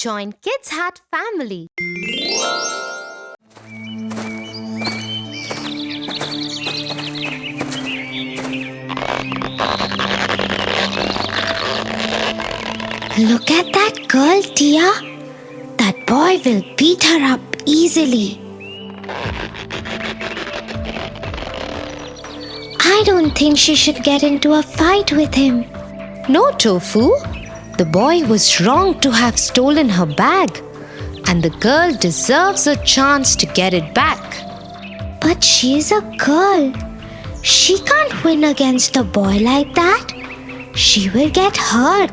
Join Kids Hut family. Look at that girl, Tia. That boy will beat her up easily. I don't think she should get into a fight with him. No, Tofu. The boy was wrong to have stolen her bag, and the girl deserves a chance to get it back. But she's a girl. She can't win against a boy like that. She will get hurt.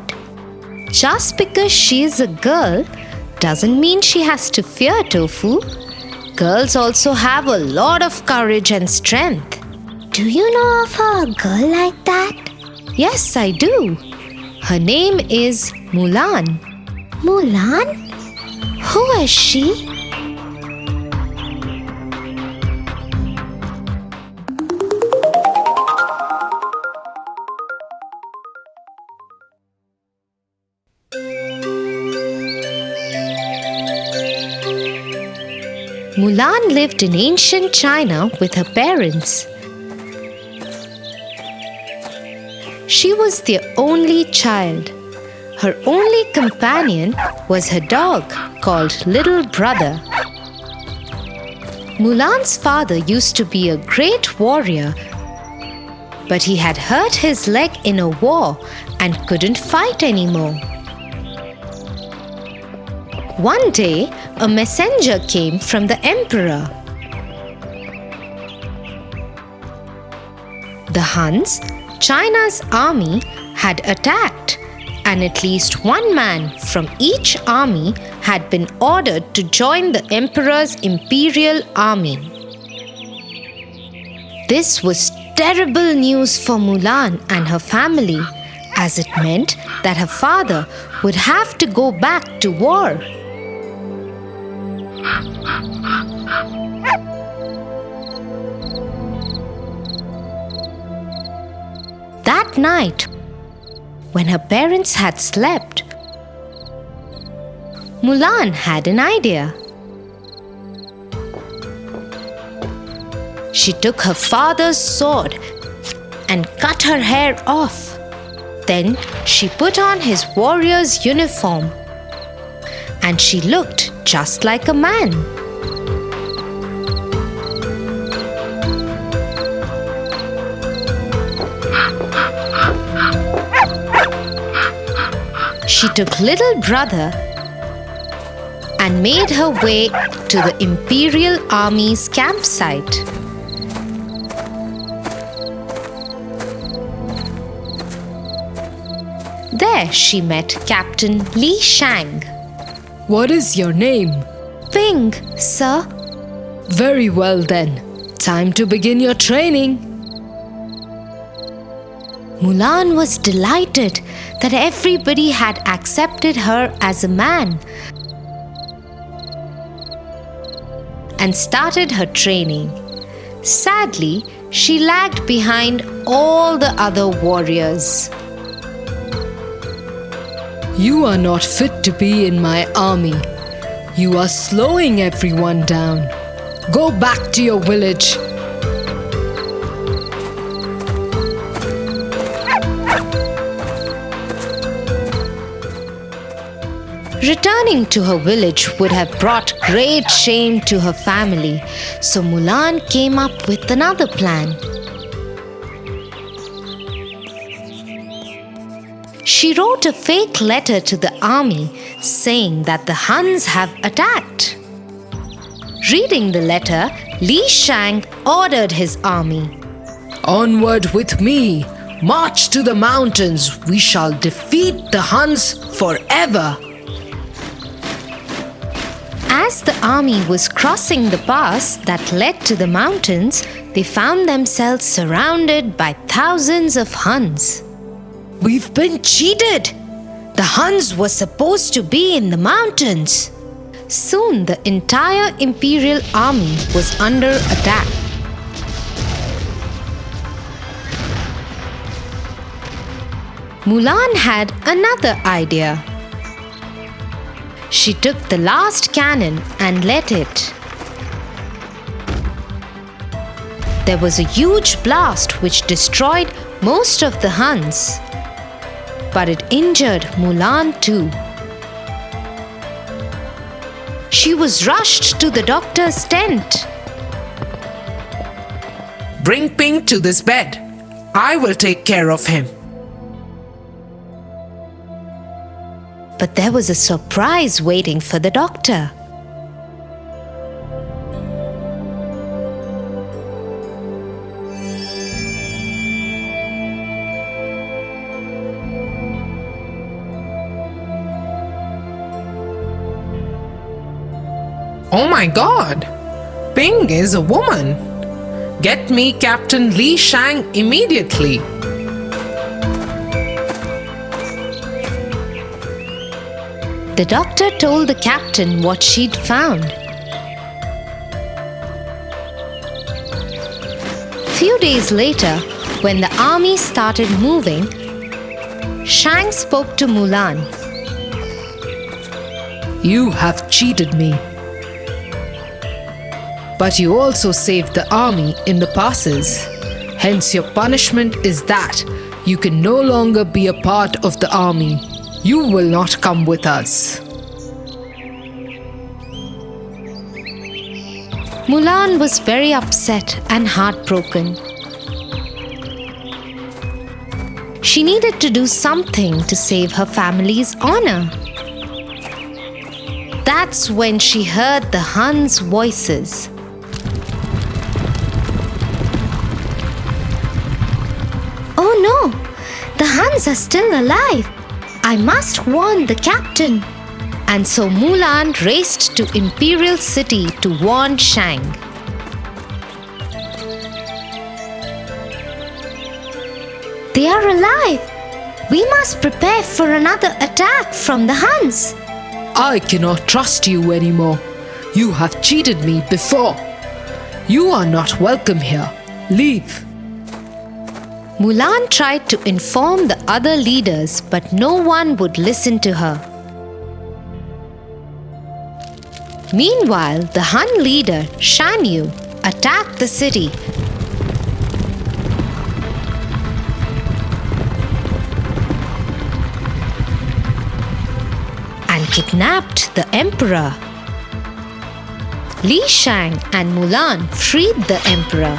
Just because she is a girl doesn't mean she has to fear, Tofu. Girls also have a lot of courage and strength. Do you know of a girl like that? Yes, I do. Her name is Mulan. Mulan? Who is she? Mulan lived in ancient China with her parents. She was their only child. Her only companion was her dog called Little Brother. Mulan's father used to be a great warrior, but he had hurt his leg in a war and couldn't fight anymore. One day, a messenger came from the emperor. The Huns, China's army, had attacked, and at least one man from each army had been ordered to join the emperor's imperial army. This was terrible news for Mulan and her family, as it meant that her father would have to go back to war. That night, when her parents had slept, Mulan had an idea. She took her father's sword and cut her hair off. Then she put on his warrior's uniform, and she looked just like a man. She took Little Brother and made her way to the Imperial Army's campsite. There she met Captain Li Shang. What is your name? Ping, sir. Very well then. Time to begin your training. Mulan was delighted that everybody had accepted her as a man and started her training. Sadly, she lagged behind all the other warriors. You are not fit to be in my army. You are slowing everyone down. Go back to your village. Returning to her village would have brought great shame to her family, so Mulan came up with another plan. She wrote a fake letter to the army saying that the Huns have attacked. Reading the letter, Li Shang ordered his army. Onward with me. March to the mountains. We shall defeat the Huns forever. As the army was crossing the pass that led to the mountains, they found themselves surrounded by thousands of Huns. We've been cheated. The Huns were supposed to be in the mountains. Soon the entire imperial army was under attack. Mulan had another idea. she took the last cannon and lit it. There was a huge blast which destroyed most of the Huns, but it injured Mulan too. She was rushed to the doctor's tent. Bring Pink to this bed. I will take care of him. But there was a surprise waiting for the doctor. Oh my God! Ping is a woman. Get me Captain Li Shang immediately. The doctor told the captain what she'd found. Few days later, when the army started moving, Shang spoke to Mulan. You have cheated me. But you also saved the army in the passes. Hence, your punishment is that you can no longer be a part of the army. You will not come with us. Mulan was very upset and heartbroken. She needed to do something to save her family's honor. That's when she heard the Huns' voices. Oh no! The Huns are still alive! I must warn the captain. And so Mulan raced to Imperial City to warn Shang. They are alive! We must prepare for another attack from the Huns. I cannot trust you anymore. You have cheated me before. You are not welcome here. Leave. Mulan tried to inform the other leaders, but no one would listen to her. Meanwhile, the Hun leader, Shan Yu, attacked the city. And kidnapped the emperor. Li Shang and Mulan freed the emperor.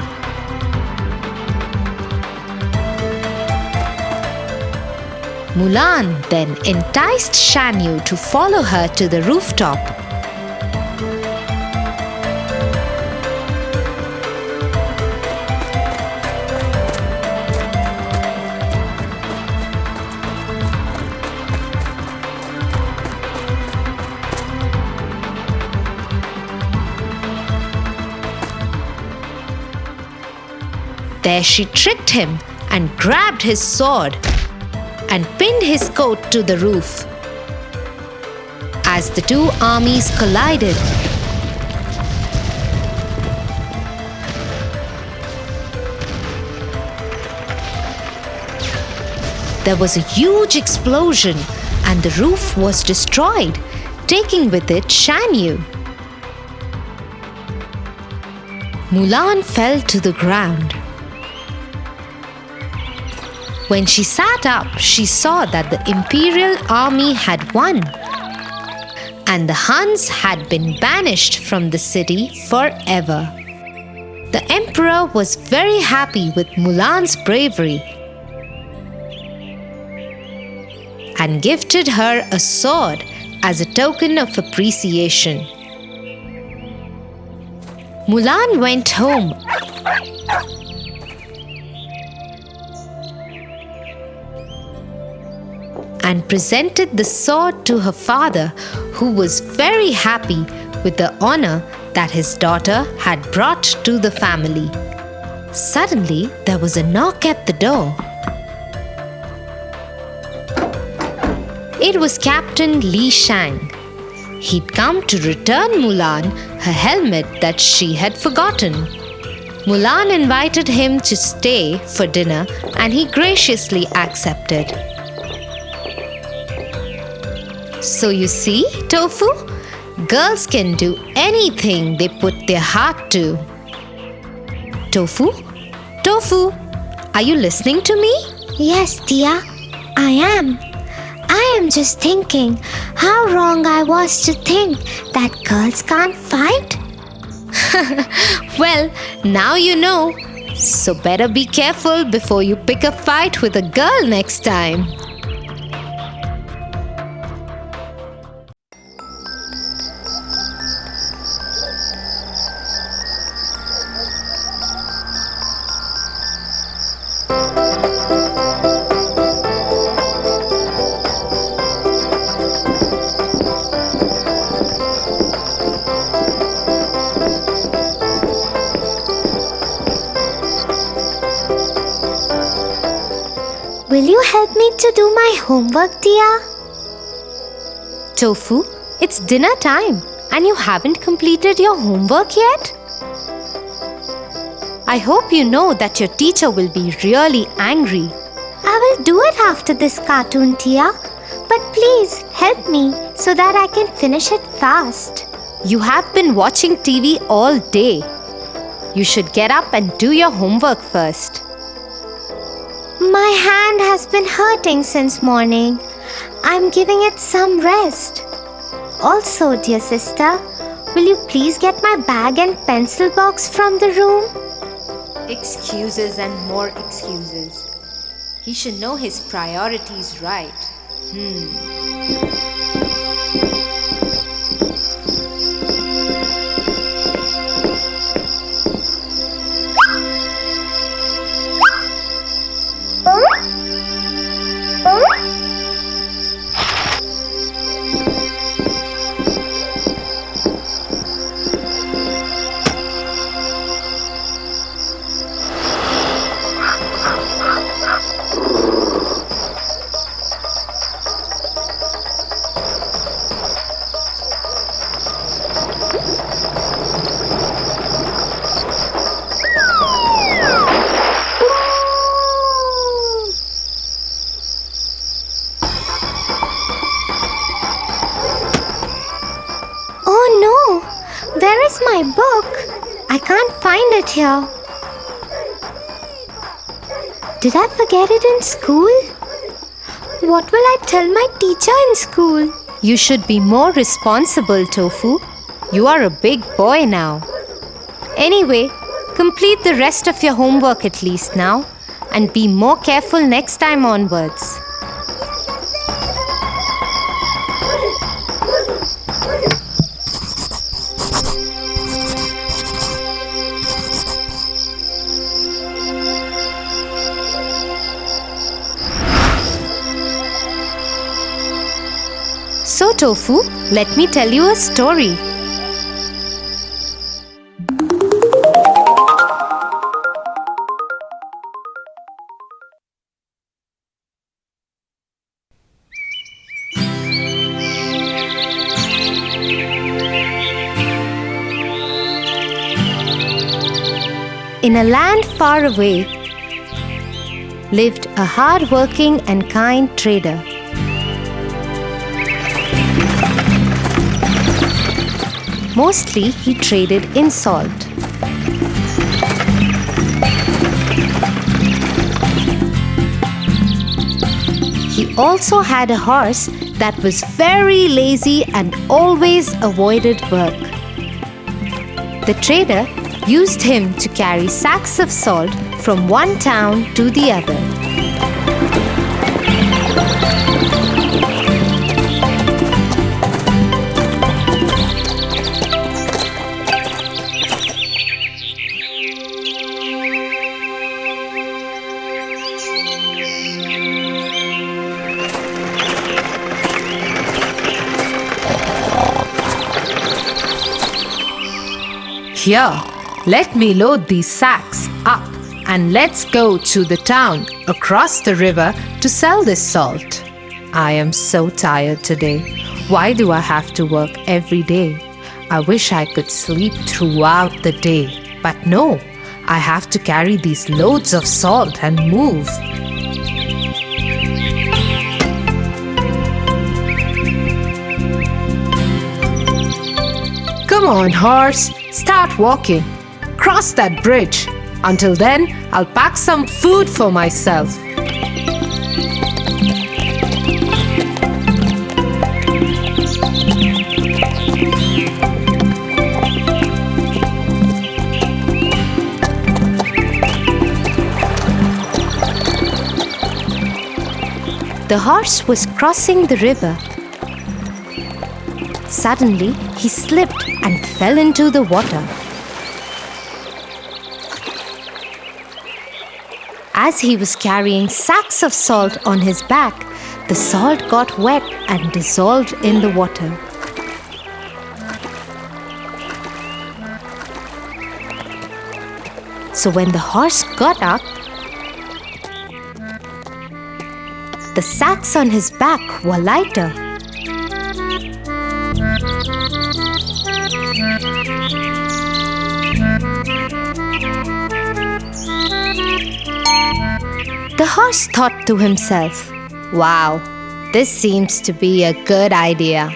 Mulan then enticed Shan Yu to follow her to the rooftop. There she tricked him and grabbed his sword and pinned his coat to the roof. As the two armies collided, there was a huge explosion and the roof was destroyed, taking with it Shan Yu. Mulan fell to the ground. When she sat up, she saw that the Imperial army had won, and the Huns had been banished from the city forever. The Emperor was very happy with Mulan's bravery and gifted her a sword as a token of appreciation. Mulan went home and presented the sword to her father, who was very happy with the honor that his daughter had brought to the family. Suddenly, there was a knock at the door. It was Captain Li Shang. He'd come to return Mulan her helmet that she had forgotten. Mulan invited him to stay for dinner, and he graciously accepted. So you see, Tofu, girls can do anything they put their heart to. Tofu? Tofu, are you listening to me? Yes, Tia, I am. I am just thinking how wrong I was to think that girls can't fight. Well, now you know. So better be careful before you pick a fight with a girl next time. Will you help me to do my homework, Tia? Tofu, it's dinner time and you haven't completed your homework yet? I hope you know that your teacher will be really angry. I will do it after this cartoon, Tia. But please help me so that I can finish it fast. You have been watching TV all day. You should get up and do your homework first. My hand has been hurting since morning. I'm giving it some rest. Also, dear sister, will you please get my bag and pencil box from the room? Excuses and more excuses. He should know his priorities right. Where is my book? I can't find it here. Did I forget it in school? What will I tell my teacher in school? You should be more responsible, Tofu. You are a big boy now. Anyway, complete the rest of your homework at least now and be more careful next time onwards. So, Tofu, let me tell you a story. In a land far away lived a hard-working and kind trader. Mostly he traded in salt. He also had a horse that was very lazy and always avoided work. The trader used him to carry sacks of salt from one town to the other. Here, let me load these sacks up and let's go to the town across the river to sell this salt. I am so tired today. Why do I have to work every day? I wish I could sleep throughout the day. But no, I have to carry these loads of salt and move. Come on, horse, start walking. Cross that bridge. Until then, I'll pack some food for myself. The horse was crossing the river. Suddenly, he slipped and fell into the water. As he was carrying sacks of salt on his back, the salt got wet and dissolved in the water. So when the horse got up, the sacks on his back were lighter. The horse thought to himself, "Wow, this seems to be a good idea.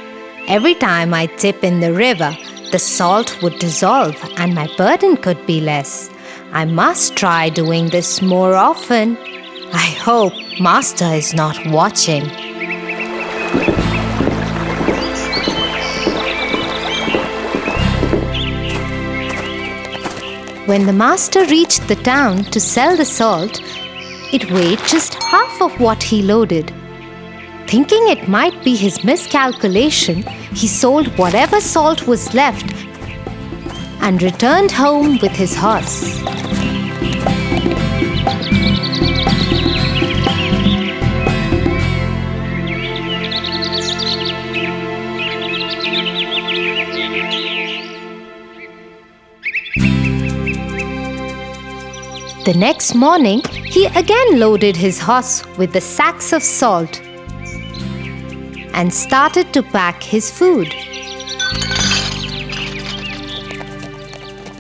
Every time I dip in the river, the salt would dissolve and my burden could be less. I must try doing this more often. I hope Master is not watching." When the master reached the town to sell the salt, it weighed just half of what he loaded. Thinking it might be his miscalculation, he sold whatever salt was left and returned home with his horse. The next morning, he again loaded his horse with the sacks of salt and started to pack his food.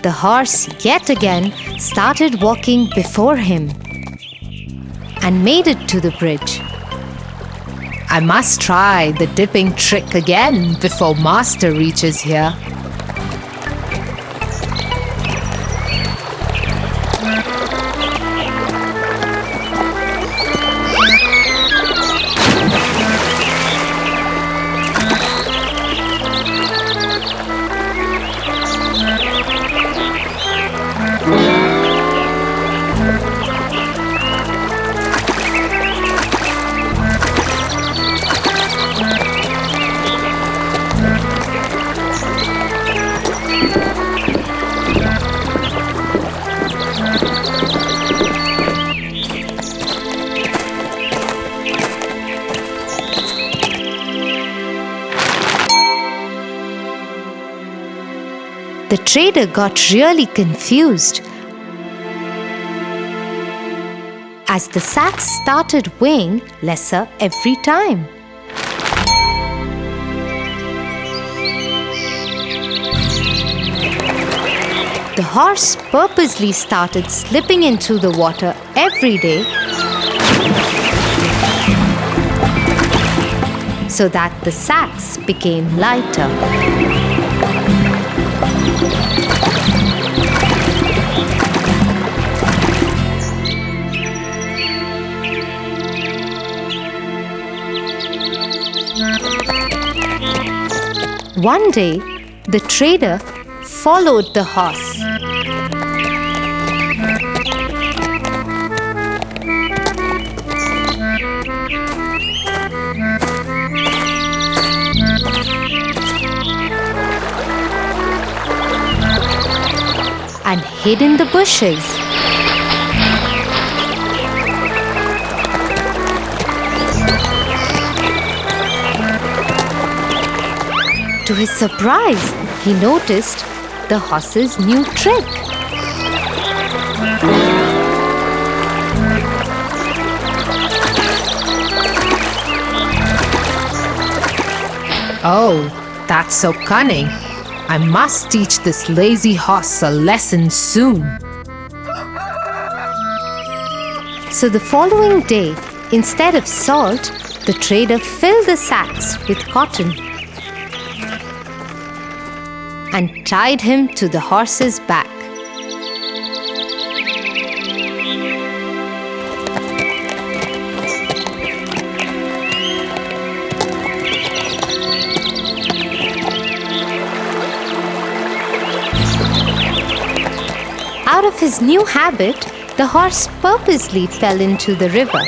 The horse yet again started walking before him and made it to the bridge. I must try the dipping trick again before Master reaches here. The trader got really confused as the sacks started weighing lesser every time. The horse purposely started slipping into the water every day so that the sacks became lighter. One day, the trader followed the horse. And hid in the bushes. To his surprise, he noticed the horse's new trick. Oh, that's so cunning. I must teach this lazy horse a lesson soon. So the following day, instead of salt, the trader filled the sacks with cotton and tied him to the horse's back. Out of his new habit, the horse purposely fell into the river.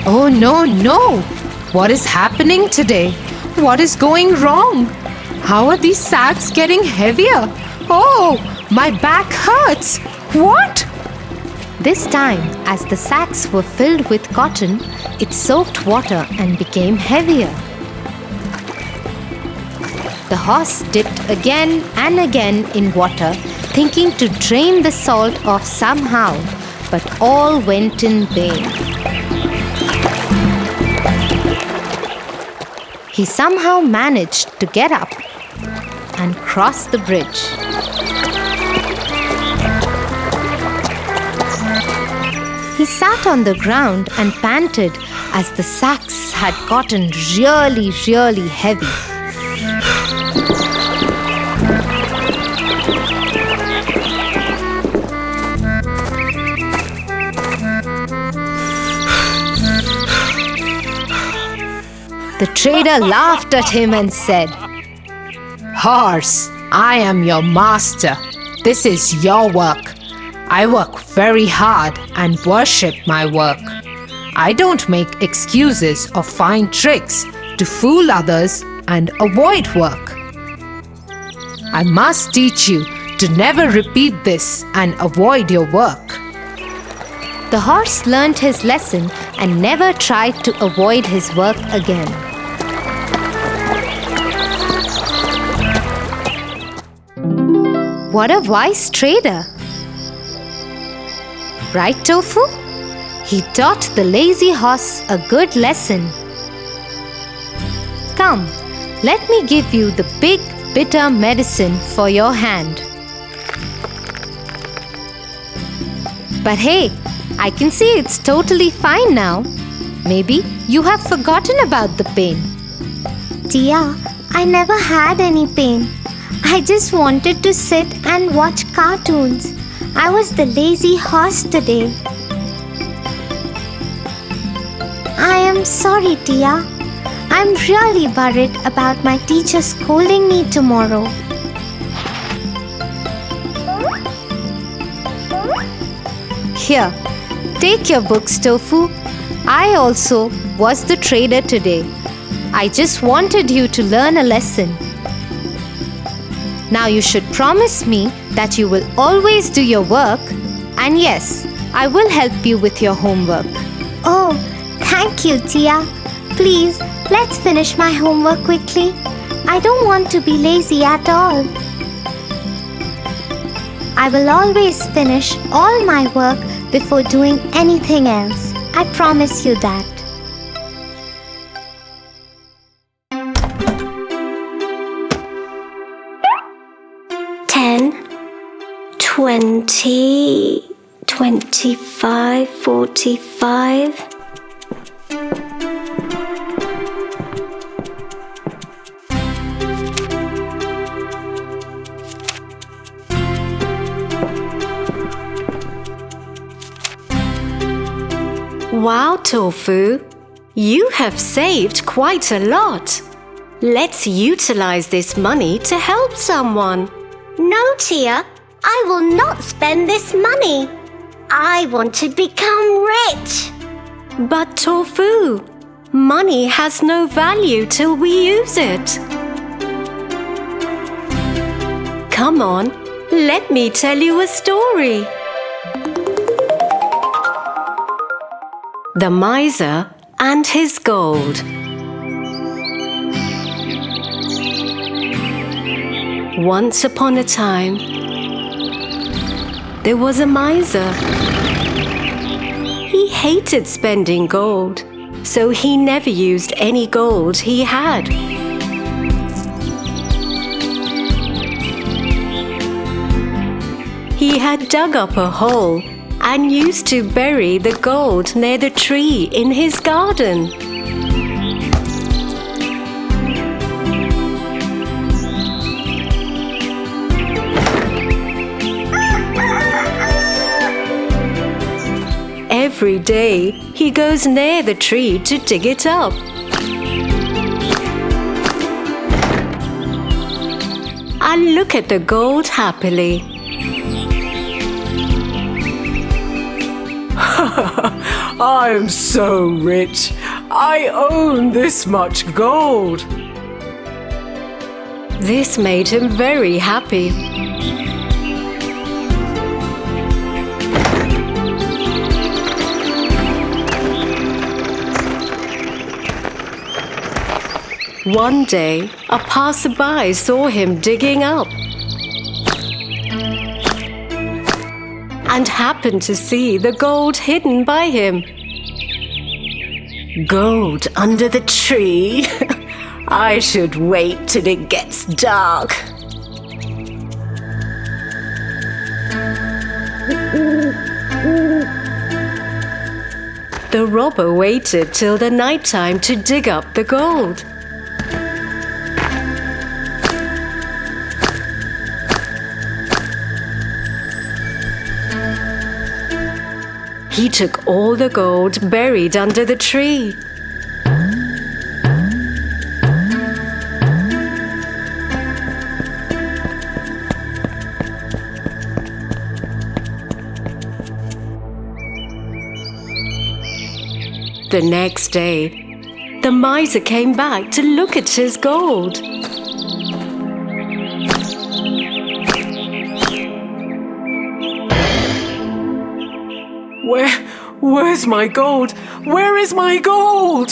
Oh no, no! What is happening today? What is going wrong? How are these sacks getting heavier? Oh, my back hurts! What? This time, as the sacks were filled with cotton, it soaked water and became heavier. The horse dipped again and again in water, thinking to drain the salt off somehow, but all went in vain. He somehow managed to get up and cross the bridge. He sat on the ground and panted as the sacks had gotten really, really heavy. The trader laughed at him and said, Horse, I am your master. This is your work. I work very hard and worship my work. I don't make excuses or find tricks to fool others and avoid work. I must teach you to never repeat this and avoid your work. The horse learned his lesson and never tried to avoid his work again. What a wise trader! Right, Tofu? He taught the lazy horse a good lesson. Come, let me give you the big bitter medicine for your hand. But hey, I can see it's totally fine now. Maybe you have forgotten about the pain. Tia, I never had any pain. I just wanted to sit and watch cartoons. I was the lazy horse today. I am sorry, Tia. I'm really worried about my teacher scolding me tomorrow. Here, take your books, Tofu. I also was the trader today. I just wanted you to learn a lesson. Now you should promise me that you will always do your work, and yes, I will help you with your homework. Oh, thank you, Tia. Please, let's finish my homework quickly. I don't want to be lazy at all. I will always finish all my work before doing anything else. I promise you that. $10, $20, $25, $45. Wow, Tofu! You have saved quite a lot. Let's utilize this money to help someone. No, Tia, I will not spend this money. I want to become rich. But Tofu, money has no value till we use it. Come on, let me tell you a story. The Miser and His Gold. Once upon a time, there was a miser. He hated spending gold, so he never used any gold he had. He had dug up a hole and used to bury the gold near the tree in his garden. Every day, he goes near the tree to dig it up. And look at the gold happily. I am so rich. I own this much gold. This made him very happy. One day, a passerby saw him digging up and happened to see the gold hidden by him. Gold under the tree? I should wait till it gets dark. The robber waited till the night time to dig up the gold. He took all the gold buried under the tree. The next day, the miser came back to look at his gold. Where's my gold? Where is my gold?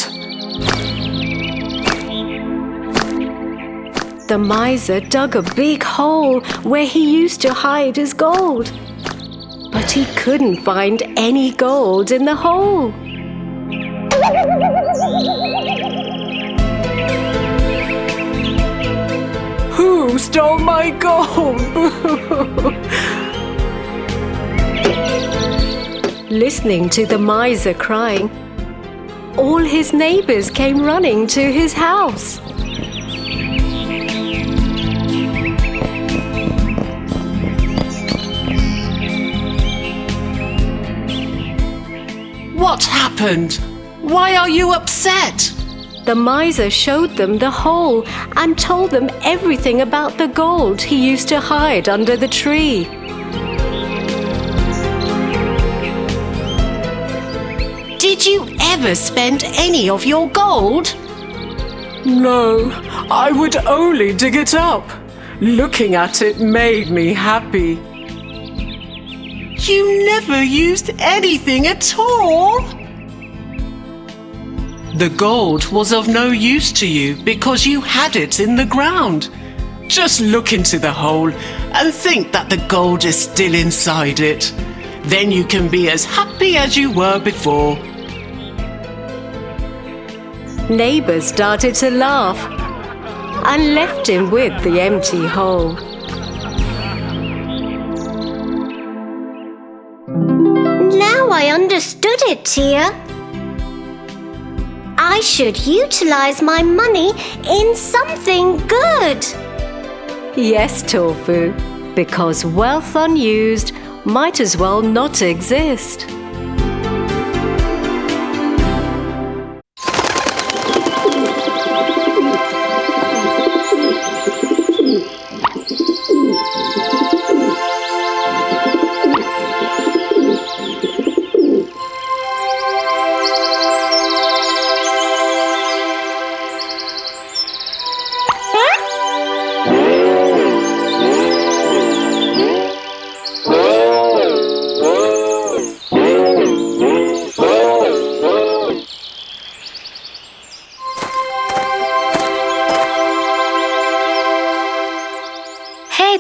The miser dug a big hole where he used to hide his gold, but he couldn't find any gold in the hole. Who stole my gold? Listening to the miser crying, all his neighbors came running to his house. What happened? Why are you upset? The miser showed them the hole and told them everything about the gold he used to hide under the tree. Did you ever spend any of your gold? No, I would only dig it up. Looking at it made me happy. You never used anything at all? The gold was of no use to you because you had it in the ground. Just look into the hole and think that the gold is still inside it. Then you can be as happy as you were before. Neighbors started to laugh and left him with the empty hole. Now I understood it, Tia. I should utilize my money in something good. Yes, Tofu, because wealth unused might as well not exist.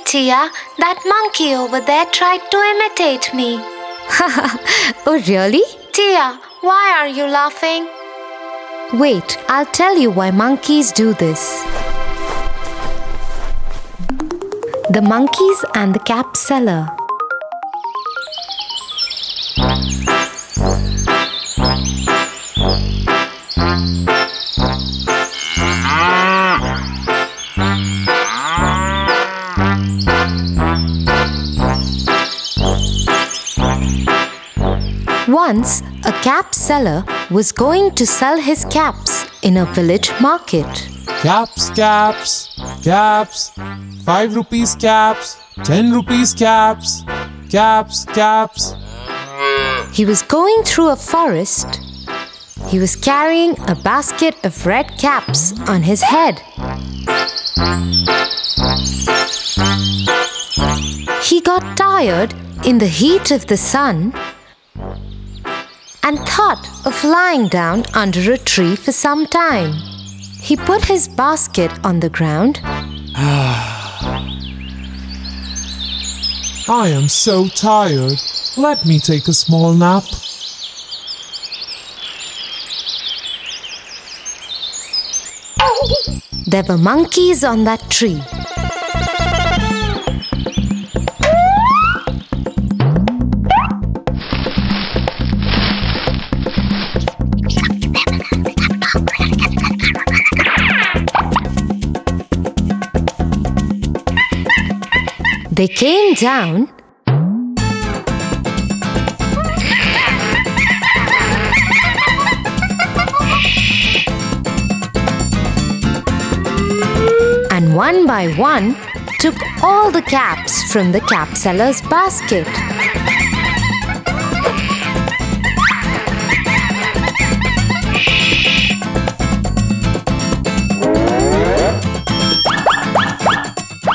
Tia, that monkey over there tried to imitate me. Oh, really? Tia, why are you laughing? Wait, I'll tell you why monkeys do this. The monkeys and the cap seller. Once, a cap seller was going to sell his caps in a village market. Caps, caps, caps, 5 rupees caps, 10 rupees caps, caps, caps. He was going through a forest. He was carrying a basket of red caps on his head. He got tired in the heat of the sun and thought of lying down under a tree for some time. He put his basket on the ground. I am so tired. Let me take a small nap. There were monkeys on that tree. They came down and one by one took all the caps from the cap seller's basket.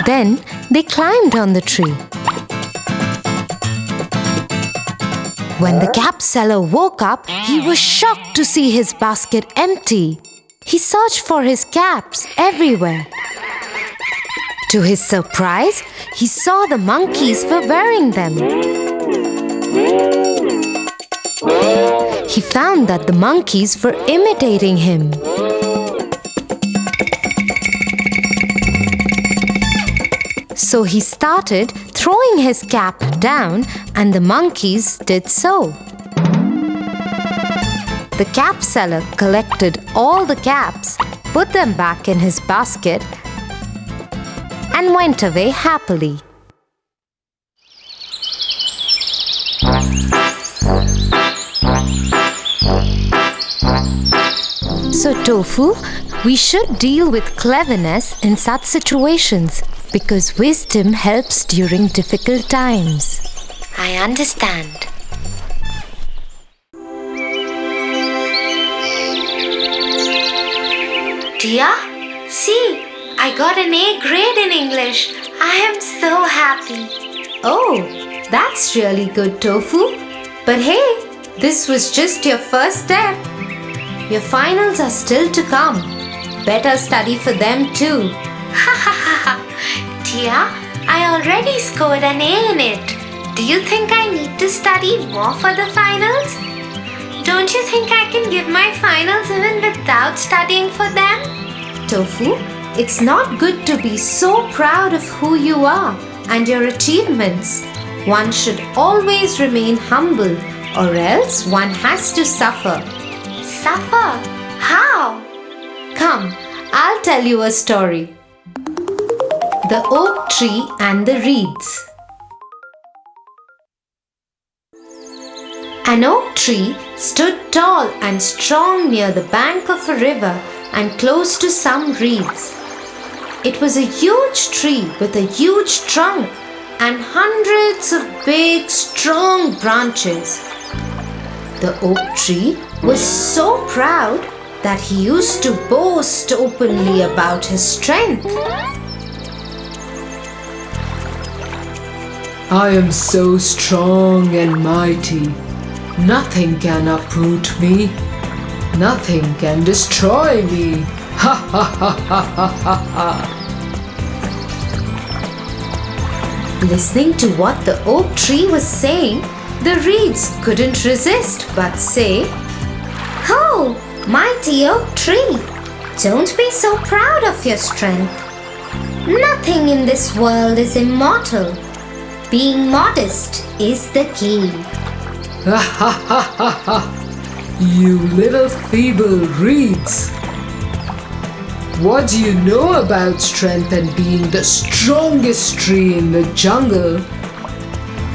Then they climbed on the tree. When the cap seller woke up, he was shocked to see his basket empty. He searched for his caps everywhere. To his surprise, he saw the monkeys were wearing them. He found that the monkeys were imitating him. So he started throwing his cap down, and the monkeys did so. The cap seller collected all the caps, put them back in his basket, and went away happily. So, Tofu, we should deal with cleverness in such situations because wisdom helps during difficult times. I understand. Tia, see, I got an A grade in English. I am so happy. Oh, that's really good, Tofu. But hey, this was just your first step. Your finals are still to come. Better study for them too. Ha ha ha ha. Tia, I already scored an A in it. Do you think I need to study more for the finals? Don't you think I can give my finals even without studying for them? Tofu, it's not good to be so proud of who you are and your achievements. One should always remain humble, or else one has to suffer. Suffer? How? Come, I'll tell you a story. The Oak Tree and the Reeds. An oak tree stood tall and strong near the bank of a river and close to some reeds. It was a huge tree with a huge trunk and hundreds of big, strong branches. The oak tree was so proud that he used to boast openly about his strength. I am so strong and mighty. Nothing can uproot me. Nothing can destroy me. Ha ha ha ha ha ha ha. Listening to what the oak tree was saying, the reeds couldn't resist but say, "Oh, mighty oak tree, don't be so proud of your strength. Nothing in this world is immortal. Being modest is the key." Ha ha ha ha ha. You little feeble reeds. What do you know about strength and being the strongest tree in the jungle?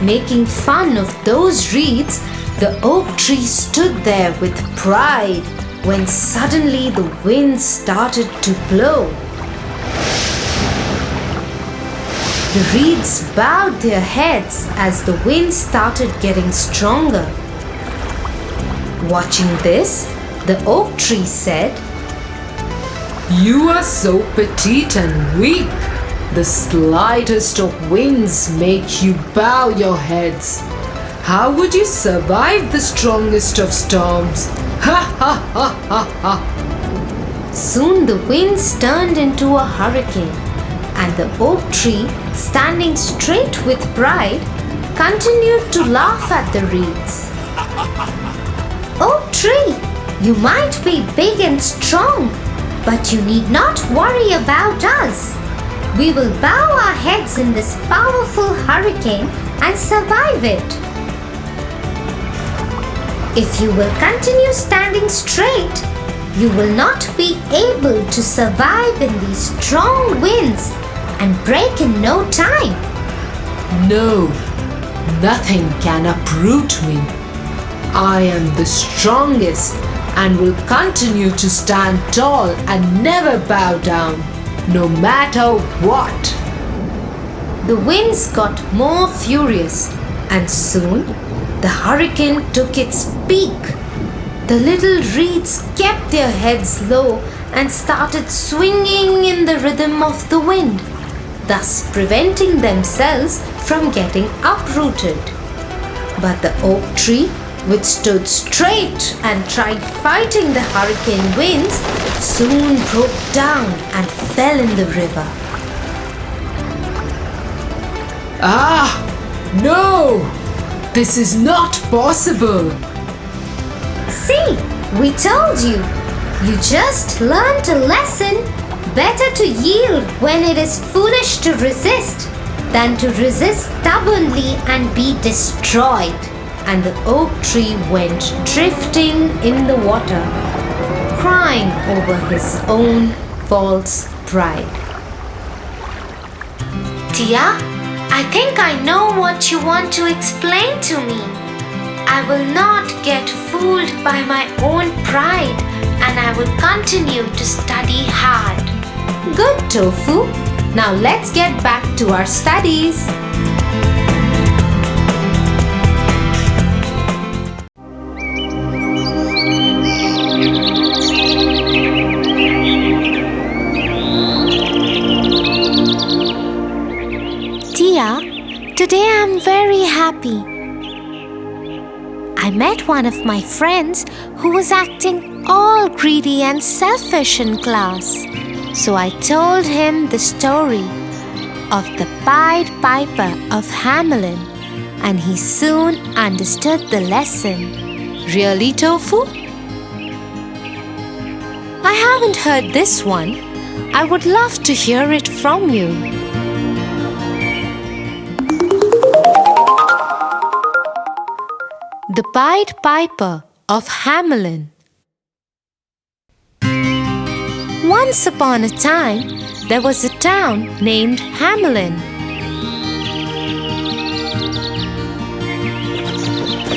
Making fun of those reeds, The oak tree stood there with pride when suddenly the wind started to blow. The reeds bowed their heads as the wind started getting stronger. Watching this, the oak tree said, You are so petite and weak. The slightest of winds make you bow your heads. How would you survive the strongest of storms? Ha ha ha ha ha. Soon the winds turned into a hurricane, and the oak tree, standing straight with pride, continued to laugh at the reeds. Oak tree, you might be big and strong, but you need not worry about us. We will bow our heads in this powerful hurricane and survive it. If you will continue standing straight, you will not be able to survive in these strong winds and break in no time. No, nothing can uproot me. I am the strongest and will continue to stand tall and never bow down, no matter what. The winds got more furious, and soon the hurricane took its peak. The little reeds kept their heads low and started swinging in the rhythm of the wind, thus preventing themselves from getting uprooted. But the oak tree, which stood straight and tried fighting the hurricane winds, soon broke down and fell in the river. Ah, no! This is not possible! See, we told you. You just learned a lesson. Better to yield when it is foolish to resist than to resist stubbornly and be destroyed. And the oak tree went drifting in the water, crying over his own false pride. Tia, I think I know what you want to explain to me. I will not get fooled by my own pride, and I will continue to study hard. Good, Tofu. Now let's get back to our studies. Tia, today I'm very happy. I met one of my friends who was acting all greedy and selfish in class. So I told him the story of the Pied Piper of Hamelin, and he soon understood the lesson. Really, Tofu? I haven't heard this one. I would love to hear it from you. The Pied Piper of Hamelin. Once upon a time, there was a town named Hamelin.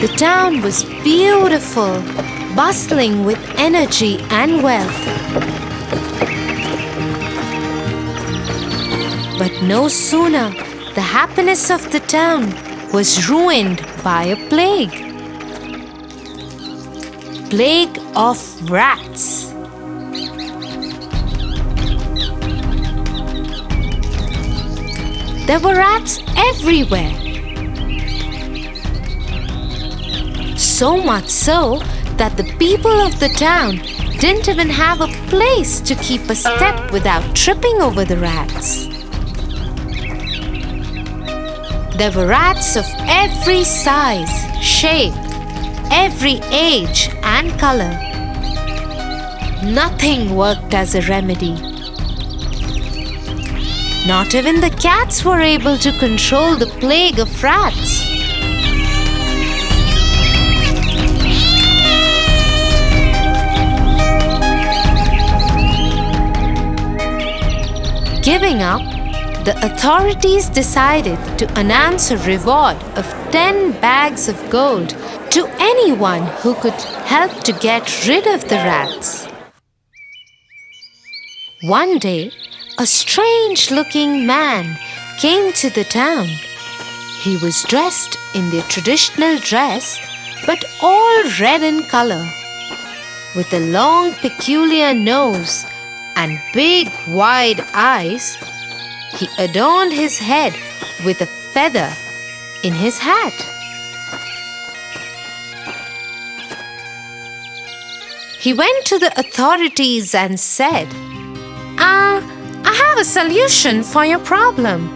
The town was beautiful, bustling with energy and wealth. But no sooner the happiness of the town was ruined by a plague. Plague of rats. There were rats everywhere. So much so that the people of the town didn't even have a place to keep a step without tripping over the rats. There were rats of every size, shape, every age and color. Nothing worked as a remedy. Not even the cats were able to control the plague of rats. Giving up, the authorities decided to announce a reward of 10 bags of gold to anyone who could help to get rid of the rats. One day, a strange-looking man came to the town. He was dressed in their traditional dress, but all red in color. With a long, peculiar nose and big, wide eyes, he adorned his head with a feather in his hat. He went to the authorities and said, I have a solution for your problem.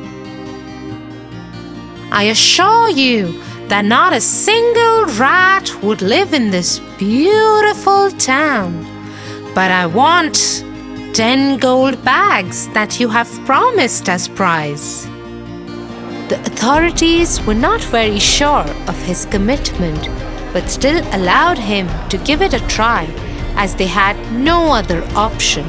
I assure you that not a single rat would live in this beautiful town. But I want 10 gold bags that you have promised as prize. The authorities were not very sure of his commitment, but still allowed him to give it a try, as they had no other option.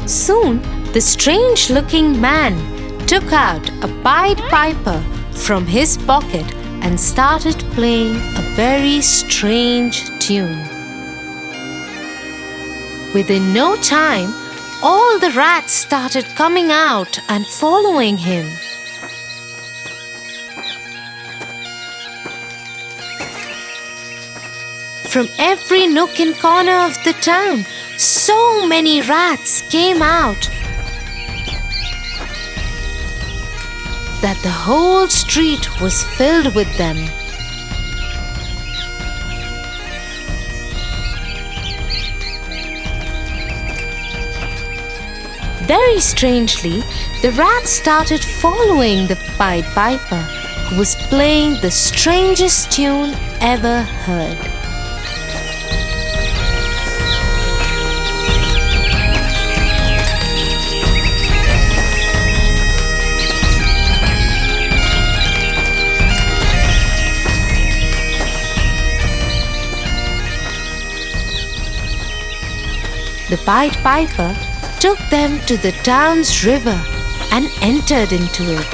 Soon, the strange-looking man took out a Pied Piper from his pocket and started playing a very strange tune. Within no time, all the rats started coming out and following him. From every nook and corner of the town, so many rats came out that the whole street was filled with them. Very strangely, the rats started following the Pied Piper, who was playing the strangest tune ever heard. The Pied Piper took them to the town's river and entered into it.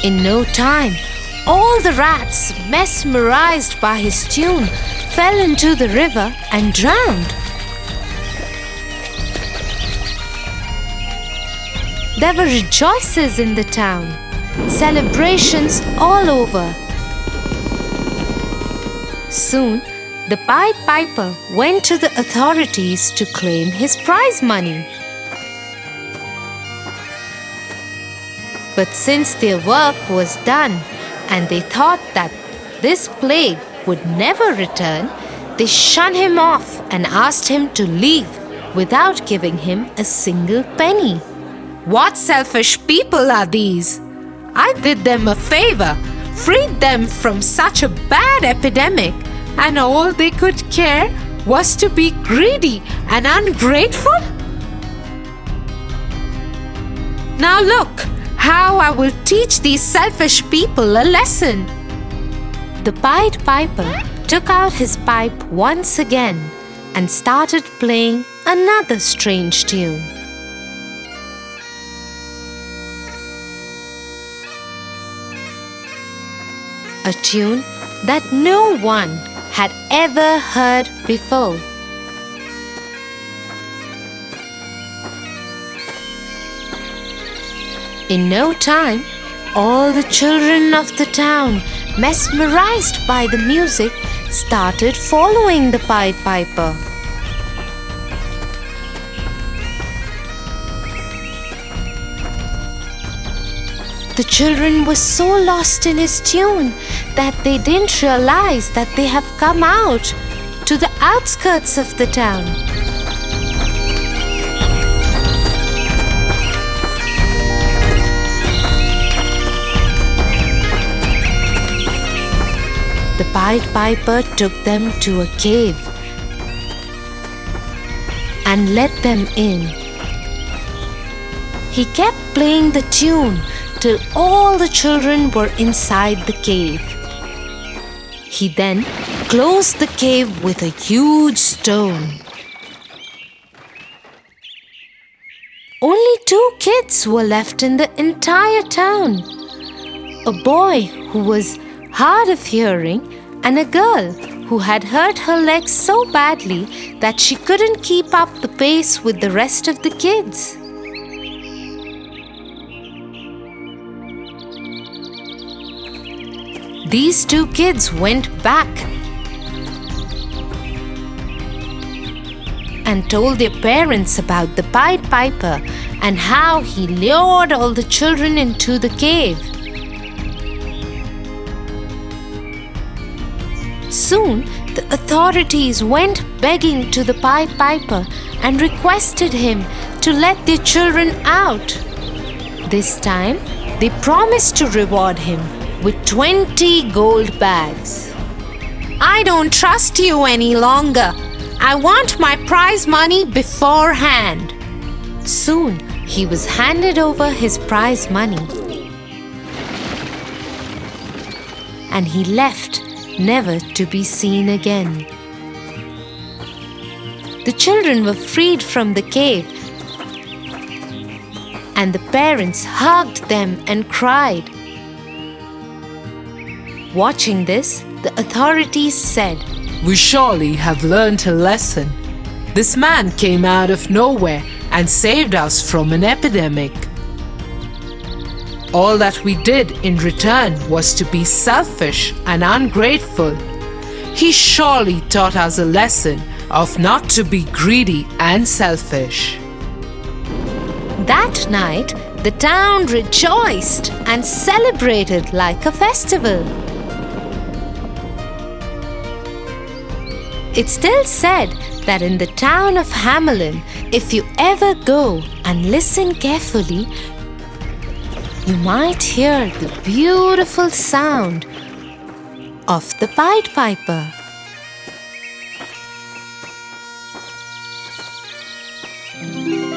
In no time, all the rats, mesmerized by his tune, fell into the river and drowned. There were rejoices in the town, celebrations all over. Soon, the Pied Piper went to the authorities to claim his prize money. But since their work was done and they thought that this plague would never return, they shunned him off and asked him to leave without giving him a single penny. What selfish people are these? I did them a favor, freed them from such a bad epidemic, and all they could care was to be greedy and ungrateful? Now look how I will teach these selfish people a lesson. The Pied Piper took out his pipe once again and started playing another strange tune. A tune that no one had ever heard before. In no time, all the children of the town, mesmerized by the music, started following the Pied Piper. The children were so lost in his tune that they didn't realize that they have come out to the outskirts of the town. The Pied Piper took them to a cave and let them in. He kept playing the tune till all the children were inside the cave. He then closed the cave with a huge stone. Only 2 kids were left in the entire town. a boy who was hard of hearing and a girl who had hurt her legs so badly that she couldn't keep up the pace with the rest of the kids. These two kids went back and told their parents about the Pied Piper and how he lured all the children into the cave. Soon, the authorities went begging to the Pied Piper and requested him to let their children out. This time, they promised to reward him with 20 gold bags. I don't trust you any longer. I want my prize money beforehand. Soon, he was handed over his prize money. And he left, never to be seen again. The children were freed from the cave, and the parents hugged them and cried. Watching this, the authorities said, We surely have learned a lesson. This man came out of nowhere and saved us from an epidemic. All that we did in return was to be selfish and ungrateful. He surely taught us a lesson of not to be greedy and selfish. That night, the town rejoiced and celebrated like a festival. It's still said that in the town of Hamelin, if you ever go and listen carefully, you might hear the beautiful sound of the Pied Piper.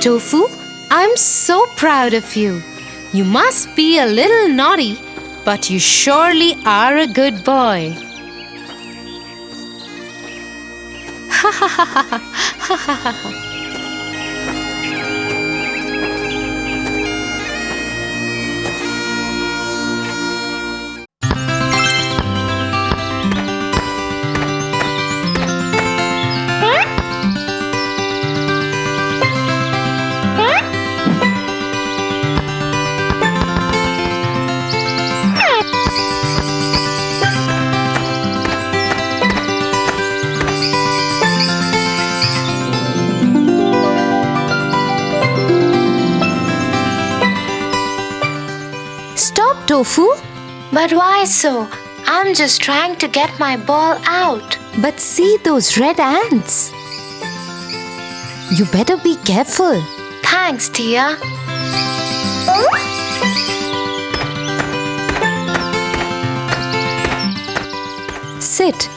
Tofu, I'm so proud of you. You must be a little naughty, but you surely are a good boy. Ha ha ha ha ha ha ha ha. Tofu? But why so? I'm just trying to get my ball out. But see those red ants. You better be careful. Thanks, Tia. Sit.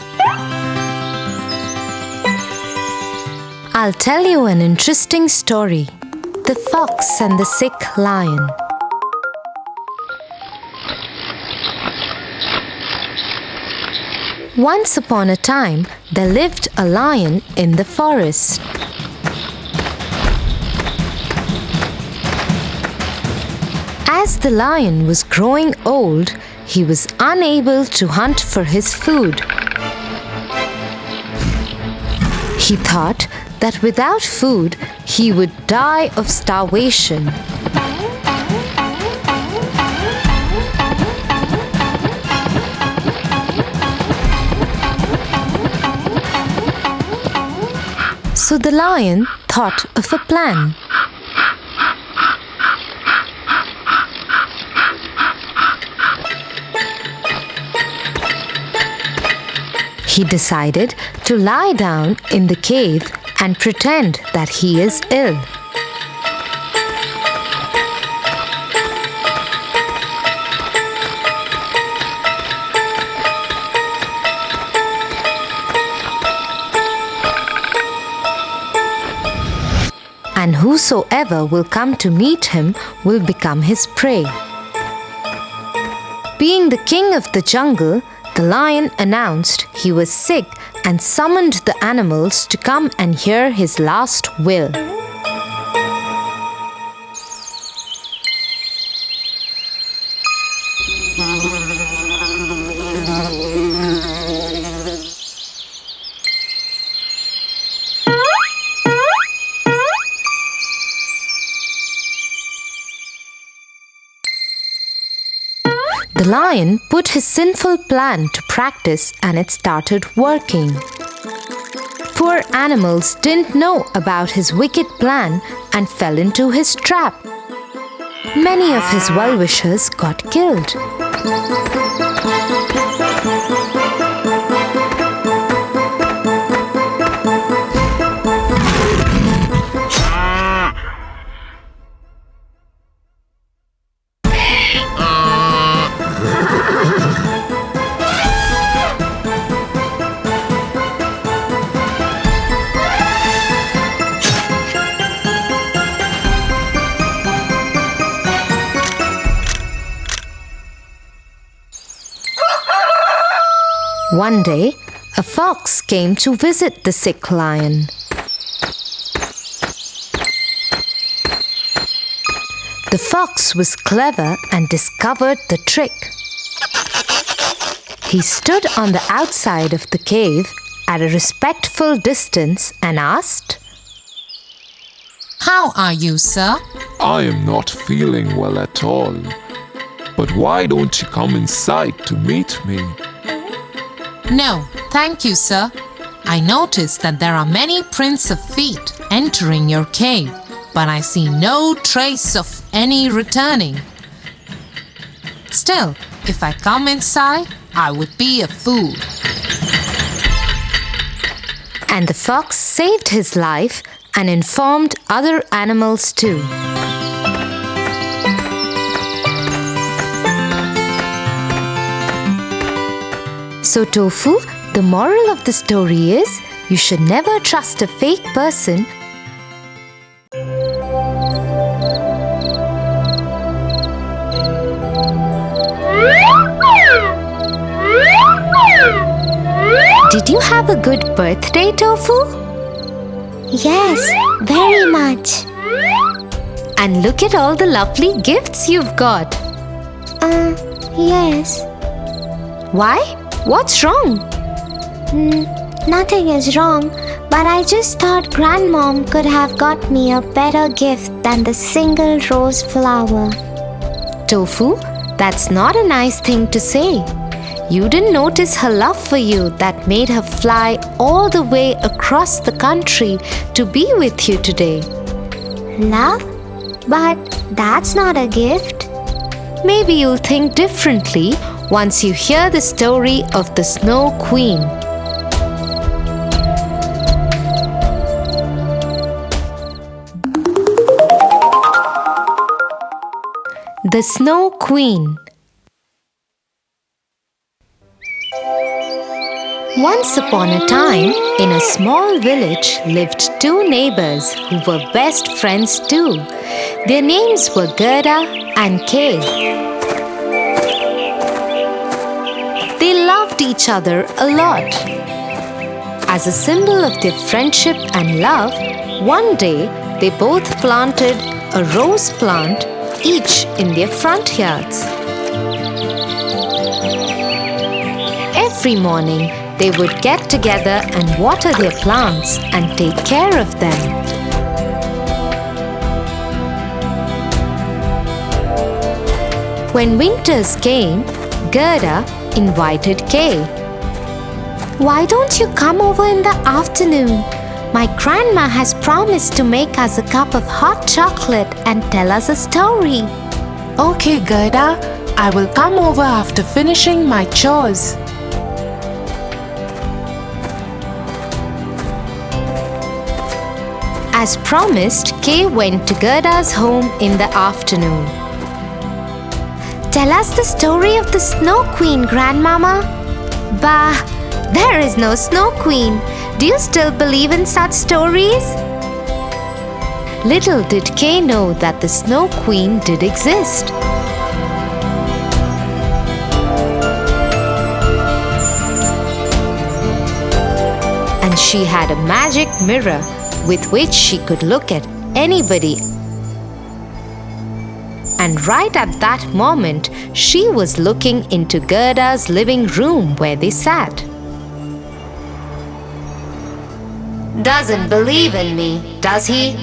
I'll tell you an interesting story. The Fox and the Sick Lion. Once upon a time, there lived a lion in the forest. As the lion was growing old, he was unable to hunt for his food. He thought that without food, he would die of starvation. So the lion thought of a plan. He decided to lie down in the cave and pretend that he is ill. And whosoever will come to meet him will become his prey. Being the king of the jungle, the lion announced he was sick and summoned the animals to come and hear his last will. The lion put his sinful plan to practice and it started working. Poor animals didn't know about his wicked plan and fell into his trap. Many of his well-wishers got killed. One day, a fox came to visit the sick lion. The fox was clever and discovered the trick. He stood on the outside of the cave at a respectful distance and asked, How are you, sir? I am not feeling well at all. But why don't you come inside to meet me? No, thank you, sir. I noticed that there are many prints of feet entering your cave, but I see no trace of any returning. Still, if I come inside, I would be a fool. and the fox saved his life and informed other animals too. So Tofu, the moral of the story is, you should never trust a fake person. Did you have a good birthday, Tofu? Yes, very much. And look at all the lovely gifts you've got. Yes. Why? What's wrong? Nothing is wrong, but I just thought Grandmom could have got me a better gift than the single rose flower. Tofu, that's not a nice thing to say. You didn't notice her love for you that made her fly all the way across the country to be with you today. Love? But that's not a gift. Maybe you'll think differently once you hear the story of the Snow Queen. The Snow Queen. Once upon a time, in a small village lived two neighbors who were best friends too. Their names were Gerda and Kay. They loved each other a lot. As a symbol of their friendship and love, one day they both planted a rose plant each in their front yards. Every morning, they would get together and water their plants and take care of them. When winters came, Gerda invited Kay. Why don't you come over in the afternoon? My grandma has promised to make us a cup of hot chocolate and tell us a story. Okay, Gerda, I will come over after finishing my chores. As promised, Kay went to Gerda's home in the afternoon. Tell us the story of the Snow Queen, Grandmama. Bah, there is no Snow Queen. Do you still believe in such stories? Little did Kay know that the Snow Queen did exist. And she had a magic mirror with which she could look at anybody. And right at that moment, she was looking into Gerda's living room where they sat. Doesn't believe in me, does he?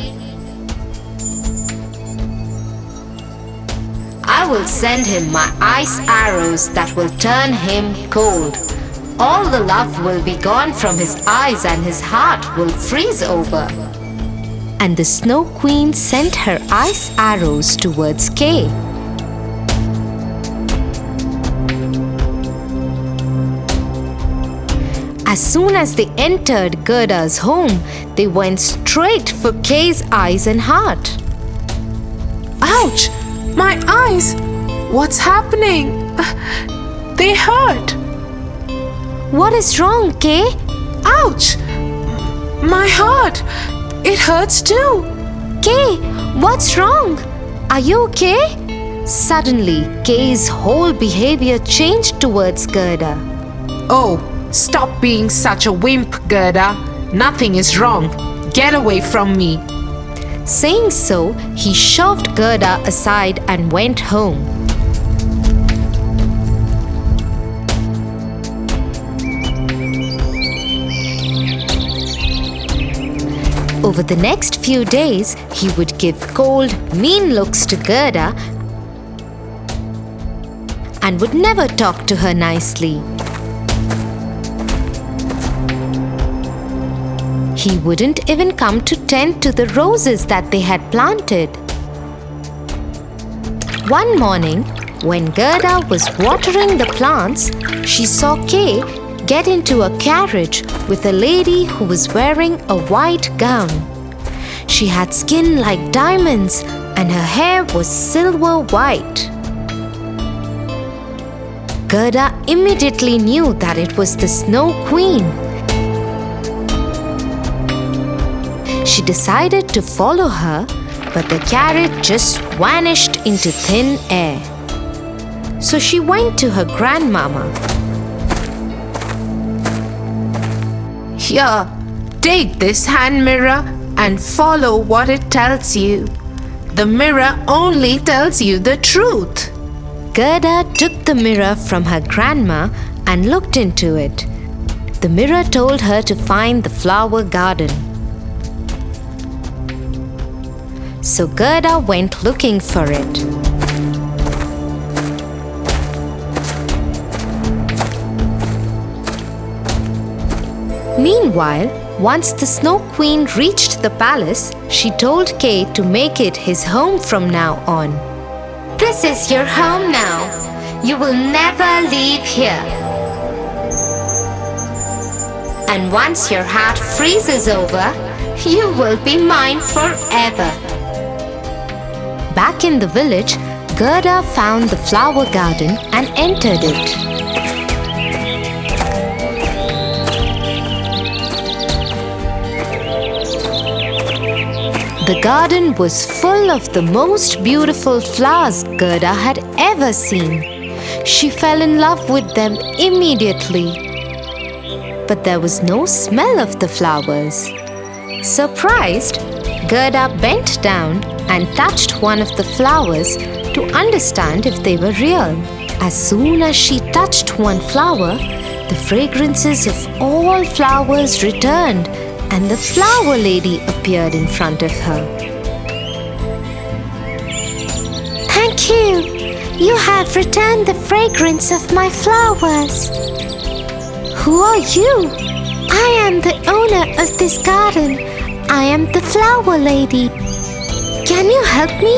I will send him my ice arrows that will turn him cold. All the love will be gone from his eyes and his heart will freeze over. And the Snow Queen sent her ice arrows towards Kay. As soon as they entered Gerda's home, they went straight for Kay's eyes and heart. Ouch! My eyes! What's happening? They hurt! What is wrong, Kay? Ouch! My heart! It hurts too! Kay, what's wrong? Are you okay? Suddenly, Kay's whole behavior changed towards Gerda. Oh, stop being such a wimp, Gerda. Nothing is wrong. Get away from me. Saying so, he shoved Gerda aside and went home. Over the next few days, he would give cold, mean looks to Gerda and would never talk to her nicely. He wouldn't even come to tend to the roses that they had planted. One morning, when Gerda was watering the plants, she saw Kay get into a carriage with a lady who was wearing a white gown. She had skin like diamonds and her hair was silver white. Gerda immediately knew that it was the Snow Queen. She decided to follow her, but the carriage just vanished into thin air. So she went to her grandmama. Here, take this hand mirror and follow what it tells you. The mirror only tells you the truth. Gerda took the mirror from her grandma and looked into it. The mirror told her to find the flower garden. So Gerda went looking for it. Meanwhile, once the Snow Queen reached the palace, she told Kay to make it his home from now on. This is your home now. You will never leave here. And once your heart freezes over, you will be mine forever. Back in the village, Gerda found the flower garden and entered it. The garden was full of the most beautiful flowers Gerda had ever seen. She fell in love with them immediately. But there was no smell of the flowers. Surprised, Gerda bent down and touched one of the flowers to understand if they were real. As soon as she touched one flower, the fragrances of all flowers returned and the flower lady appeared in front of her. Thank you. You have returned the fragrance of my flowers. Who are you? I am the owner of this garden. I am the flower lady. Can you help me?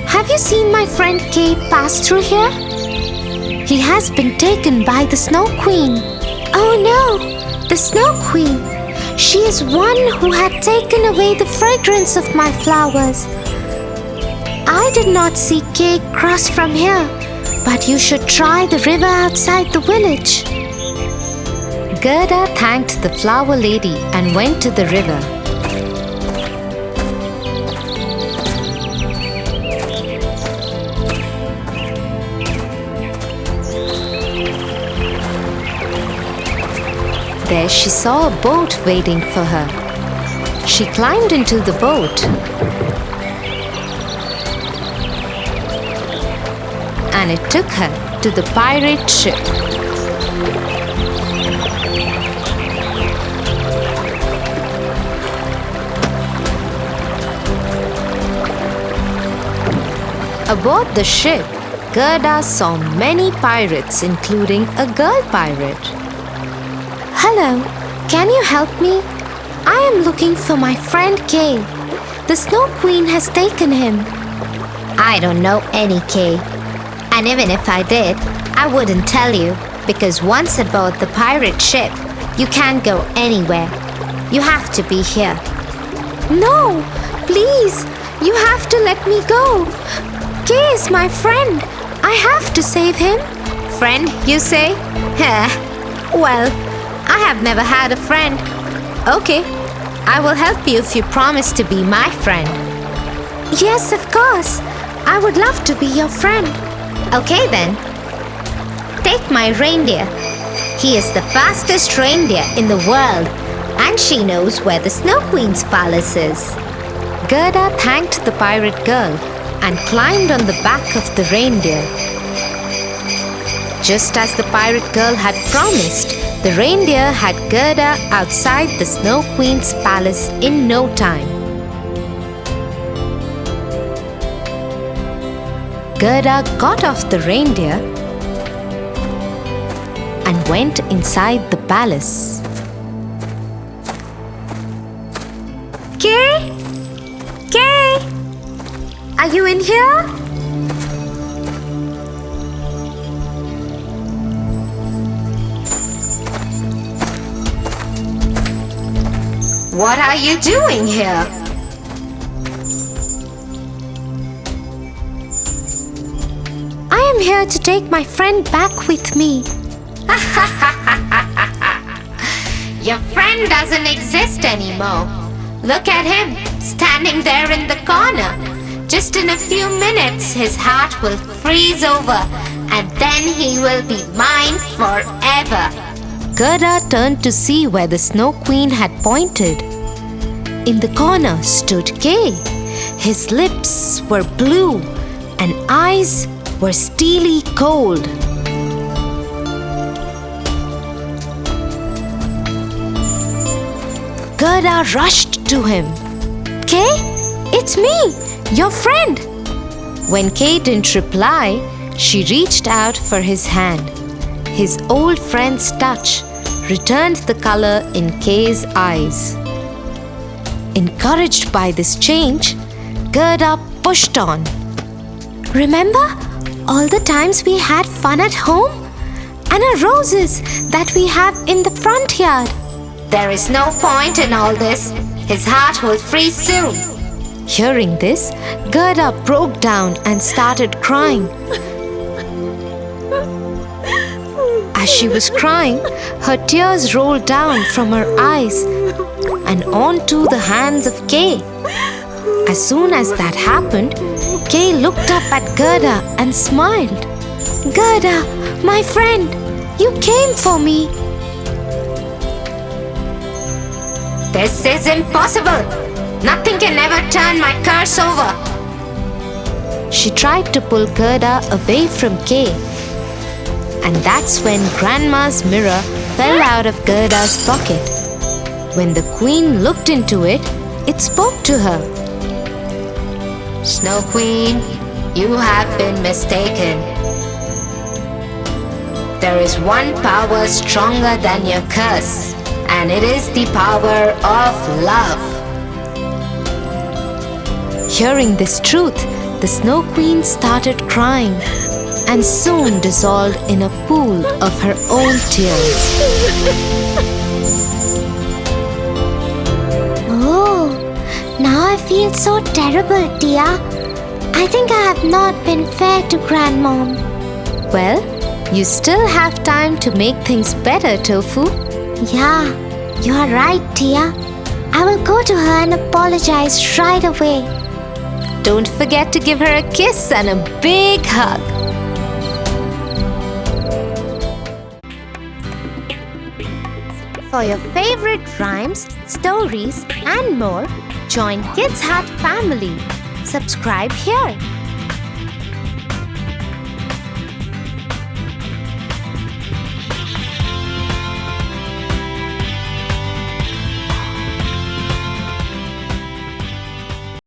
Have you seen my friend Kay pass through here? He has been taken by the Snow Queen. Oh no, the Snow Queen. She is one who had taken away the fragrance of my flowers. I did not see Kay cross from here, but you should try the river outside the village. Gerda thanked the flower lady and went to the river. There she saw a boat waiting for her. She climbed into the boat. and it took her to the pirate ship. Aboard the ship, Gerda saw many pirates, including a girl pirate. Hello, can you help me? I am looking for my friend Kay. The Snow Queen has taken him. I don't know any Kay. And even if I did, I wouldn't tell you, because once aboard the pirate ship, you can't go anywhere. You have to be here. No, please, you have to let me go. Kay is my friend. I have to save him. Friend, you say? Well, I have never had a friend. Okay, I will help you if you promise to be my friend. Yes, of course. I would love to be your friend. Okay then. Take my reindeer. He is the fastest reindeer in the world, and she knows where the Snow Queen's palace is. Gerda thanked the pirate girl and climbed on the back of the reindeer. Just as the pirate girl had promised, the reindeer had Gerda outside the Snow Queen's palace in no time. Gerda got off the reindeer and went inside the palace. Kay? Kay? Are you in here? What are you doing here? I am here to take my friend back with me. Your friend doesn't exist anymore. Look at him, standing there in the corner. Just in a few minutes, his heart will freeze over, and then he will be mine forever. Gerda turned to see where the Snow Queen had pointed. In the corner stood Kay. His lips were blue and eyes were steely cold. Gerda rushed to him. Kay, it's me, your friend. When Kay didn't reply, she reached out for his hand. His old friend's touch returned the color in Kay's eyes. Encouraged by this change, Gerda pushed on. Remember all the times we had fun at home? And our roses that we have in the front yard. There is no point in all this. His heart will freeze soon. Hearing this, Gerda broke down and started crying. As she was crying, her tears rolled down from her eyes and onto the hands of Kay. As soon as that happened, Kay looked up at Gerda and smiled. Gerda, my friend, you came for me. This is impossible. Nothing can ever turn my curse over. She tried to pull Gerda away from Kay. And that's when Grandma's mirror fell out of Gerda's pocket. When the Queen looked into it, it spoke to her. Snow Queen, you have been mistaken. There is one power stronger than your curse, and it is the power of love. Hearing this truth, the Snow Queen started crying and soon dissolved in a pool of her own tears. Oh, now I feel so terrible, Tia. I think I have not been fair to Grandmom. Well, you still have time to make things better, Tofu. Yeah, you are right, Tia. I will go to her and apologize right away. Don't forget to give her a kiss and a big hug. For your favorite rhymes, stories, and more, join Kids Hut family. Subscribe here.